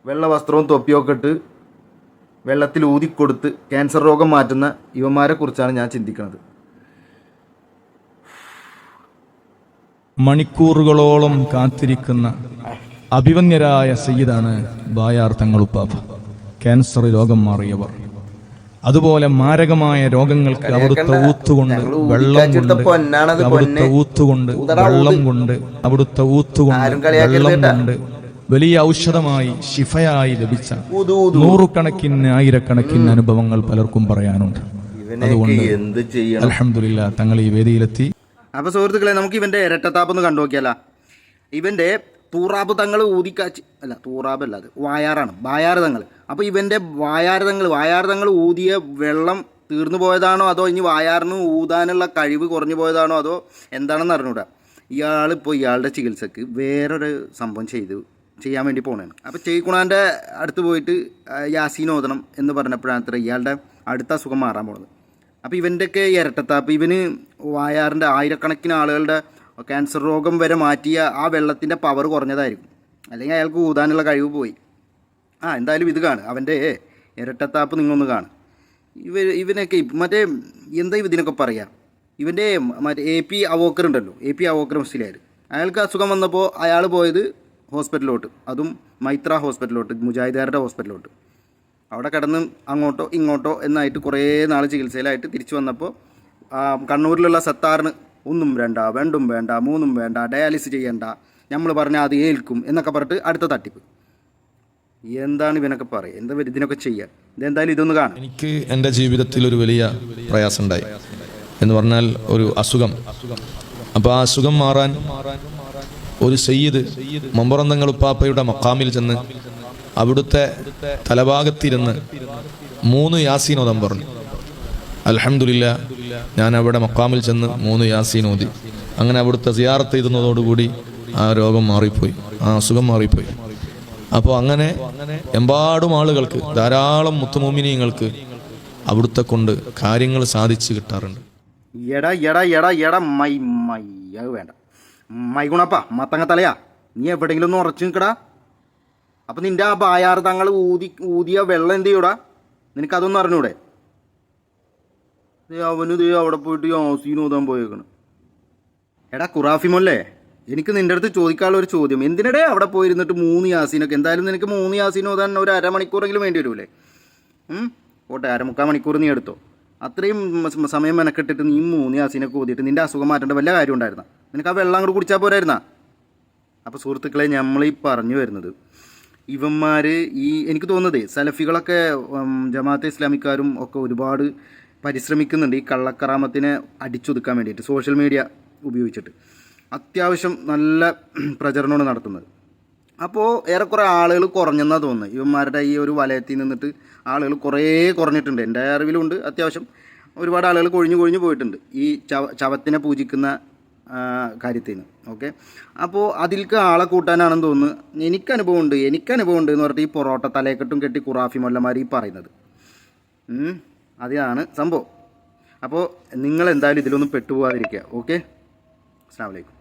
വെള്ള വസ്ത്രവും തൊപ്പിയൊക്കെ ഇട്ട് വെള്ളത്തിൽ ഊതിക്കൊടുത്ത് ക്യാൻസർ രോഗം മാറ്റുന്ന ഇവന്മാരെ കുറിച്ചാണ് ഞാൻ ചിന്തിക്കുന്നത്. മണിക്കൂറുകളോളം കാത്തിരിക്കുന്ന അഭിവന്യരായ സയ്യിദാണ് ബായാർ തങ്ങളുപ്പാപ്പ. ക്യാൻസർ രോഗം മാറിയവർ, അതുപോലെ മാരകമായ രോഗങ്ങൾക്ക് അവിടുത്തെ ഊത്തുകൊണ്ട് വെള്ളം കൊണ്ട്, അവിടുത്തെ ഊത്തുകൊണ്ട് വെള്ളം കൊണ്ട്, അവിടുത്തെ ഊത്തുകൊണ്ട് വെള്ളം കൊണ്ട് വലിയ ഔഷധമായി ശിഫയായി ലഭിച്ച നൂറുകണക്കിന് ആയിരക്കണക്കിന് അനുഭവങ്ങൾ പലർക്കും പറയാനുണ്ട്. അതുകൊണ്ട് അൽഹംദുലില്ലാ തങ്ങൾ ഈ വേദിയിലെത്തി. അപ്പോൾ സുഹൃത്തുക്കളെ, നമുക്ക് ഇവൻ്റെ ഇരട്ടത്താപ്പൊന്ന് കണ്ടു നോക്കിയാലോ. ഇവൻ്റെ തൂറാബ് തങ്ങൾ ഊതിക്കാച്ച് അല്ല, തൂറാബല്ല, അത് വായാറാണ്, വായാറ് തങ്ങൾ. അപ്പോൾ ഇവൻ്റെ വായാറ് തങ്ങൾ ഊതിയ വെള്ളം തീർന്നു പോയതാണോ അതോ ഇനി വായാറിന് ഊതാനുള്ള കഴിവ് കുറഞ്ഞു പോയതാണോ അതോ എന്താണെന്ന് അറിഞ്ഞൂടാ. ഇയാളിപ്പോൾ ഇയാളുടെ ചികിത്സക്ക് വേറൊരു സംഭവം ചെയ്യാൻ വേണ്ടി പോകണതാണ്. അപ്പോൾ ചെയ്ക്കുണാൻ്റെ അടുത്ത് പോയിട്ട് യാസീൻ ഓതണം എന്ന് പറഞ്ഞപ്പോഴാണ് അത്ര ഇയാളുടെ അടുത്ത അസുഖം മാറാൻ പോകുന്നത്. അപ്പോൾ ഇവൻ്റെയൊക്കെ ഇരട്ടത്താപ്പ്, ഇവന് വായാറിൻ്റെ ആയിരക്കണക്കിന് ആളുകളുടെ ക്യാൻസർ രോഗം വരെ മാറ്റിയ ആ വെള്ളത്തിൻ്റെ പവർ കുറഞ്ഞതായിരിക്കും, അല്ലെങ്കിൽ അയാൾക്ക് ഊതാനുള്ള കഴിവ് പോയി. എന്തായാലും ഇത് കാണും, അവൻ്റെ ഇരട്ടത്താപ്പ് നിങ്ങളൊന്ന് കാണും. ഇവനൊക്കെ മറ്റേ എന്താ ഇതിനൊക്കെ പറയുക, ഇവൻ്റെ മറ്റേ AP അവോക്കർ ഉണ്ടല്ലോ, AP അവോക്കർ മുസ്ലിയാർ, അയാൾക്ക് അസുഖം വന്നപ്പോൾ അയാൾ പോയത് ഹോസ്പിറ്റലിലോട്ട്, അതും മൈത്ര ഹോസ്പിറ്റലിലോട്ട്, മുജാഹിദുകാരുടെ ഹോസ്പിറ്റലിലോട്ട്. അവിടെ കിടന്ന് അങ്ങോട്ടോ ഇങ്ങോട്ടോ എന്നായിട്ട് കുറേ നാൾ ചികിത്സയിലായിട്ട് തിരിച്ചു വന്നപ്പോൾ കണ്ണൂരിലുള്ള സത്താറിന് ഒന്നും വേണ്ട, രണ്ടും വേണ്ട, മൂന്നും വേണ്ട, ഡയാലിസിസ് ചെയ്യണ്ട, നമ്മൾ പറഞ്ഞാൽ അത് ഏൽക്കും എന്നൊക്കെ പറഞ്ഞിട്ട് അടുത്ത തട്ടിപ്പ്. എന്താണ് ഇവനൊക്കെ പറയുക, എന്താ ഇതിനൊക്കെ ചെയ്യുക? ഇതെന്തായാലും ഇതൊന്ന് കാണാം. എനിക്ക് എൻ്റെ ജീവിതത്തിൽ ഒരു വലിയ പ്രയാസം ഉണ്ടായി എന്ന് പറഞ്ഞാൽ ഒരു അസുഖം. അപ്പോൾ ആ അസുഖം മാറാൻ ഒരു സയ്യിദ് മമ്പറന്തങ്ങൾ ഉപ്പാപ്പയുടെ മക്കാമിൽ ചെന്ന് അവിടുത്തെ തലഭാഗത്തിരുന്ന് 3 യാസീൻ ഓതാൻ പറഞ്ഞു. അൽഹംദുലില്ലാ, ഞാൻ അവിടെ മക്കാമിൽ ചെന്ന് 3 യാസീൻ ഓതി. അങ്ങനെ അവിടുത്തെ സിയാറത്ത് ചെയ്യുന്നതോടുകൂടി ആ രോഗം മാറിപ്പോയി, ആ അസുഖം മാറിപ്പോയി. അപ്പോൾ അങ്ങനെ എമ്പാടും ആളുകൾക്ക്, ധാരാളം മുത്തുമോമിനിയങ്ങൾക്ക് അവിടുത്തെ കൊണ്ട് കാര്യങ്ങൾ സാധിച്ചു കിട്ടാറുണ്ട്. വേണ്ട മൈഗുണപ്പാ മത്തങ്ങ തലയാ, നീ എവിടെയെങ്കിലും ഒന്ന് ഉറച്ചു നിൽക്കടാ. അപ്പം നിൻ്റെ ആ ബായാർ തങ്ങൾ ഊതിയ വെള്ളം എന്ത് ചെയ്യൂടാ, നിനക്കതൊന്നും അറിഞ്ഞൂടെ? അവന് അവിടെ പോയിട്ട് യാസീൻ ഓതാൻ പോയേക്കണം. എടാ ഖുറാഫിമല്ലേ, എനിക്ക് നിൻ്റെ അടുത്ത് ചോദിക്കാനുള്ള ഒരു ചോദ്യം, എന്തിനടേ അവിടെ പോയിരുന്നിട്ട് 3 യാസീനൊക്കെ? എന്തായാലും നിനക്ക് 3 യാസീൻ ഓതാൻ ഒരു അരമണിക്കൂറെങ്കിലും വേണ്ടി വരൂലേ? പോട്ടെ, 3/4 മണിക്കൂർ നീ എടുത്തോ. അത്രയും സമയം മെനക്കെട്ടിട്ട് നീ 3 യാസീനൊക്കെ ഓതിയിട്ട് നിൻ്റെ അസുഖം മാറ്റേണ്ട വല്ല കാര്യം ഉണ്ടായിരുന്ന? നിനക്ക് ആ വെള്ളം അങ്ങോട്ട് കുടിച്ചാൽ പോരായിരുന്നാ? അപ്പോൾ സുഹൃത്തുക്കളെ, നമ്മളീ പറഞ്ഞു വരുന്നത് ഇവന്മാർ എനിക്ക് തോന്നുന്നത് സലഫികളൊക്കെ ജമാഅത്തെ ഇസ്ലാമിക്കാരും ഒക്കെ ഒരുപാട് പരിശ്രമിക്കുന്നുണ്ട് ഈ കള്ളക്കറാമത്തിനെ അടിച്ചൊതുക്കാൻ വേണ്ടിയിട്ട്. സോഷ്യൽ മീഡിയ ഉപയോഗിച്ചിട്ട് അത്യാവശ്യം നല്ല പ്രചരണമാണ് നടത്തുന്നത്. അപ്പോൾ ഏറെക്കുറെ ആളുകൾ കുറഞ്ഞെന്നാണ് തോന്നുന്നത്. ഇവന്മാരുടെ ഈ ഒരു വലയത്തിൽ നിന്നിട്ട് ആളുകൾ കുറേ കുറഞ്ഞിട്ടുണ്ട്. എൻ്റെ അറിവിലുണ്ട്, അത്യാവശ്യം ഒരുപാട് ആളുകൾ കൊഴിഞ്ഞു പോയിട്ടുണ്ട് ഈ ചവത്തിനെ പൂജിക്കുന്ന കാര്യത്തിന്. ഓക്കെ, അപ്പോൾ അതിൽക്ക് ആളെ കൂട്ടാനാണെന്ന് തോന്നുന്നു. എനിക്കനുഭവം ഉണ്ട് എന്ന് പറഞ്ഞിട്ട് ഈ പൊറോട്ട തലയെക്കെട്ടും കെട്ടി ഖുറാഫി മൊല്ലമാർ ഈ പറയുന്നത് അതാണ് സംഭവം. അപ്പോൾ നിങ്ങൾ എന്തായാലും ഇതിലൊന്നും പെട്ടുപോകാതിരിക്കുക. ഓക്കെ, അസ്സലാമു അലൈക്കും.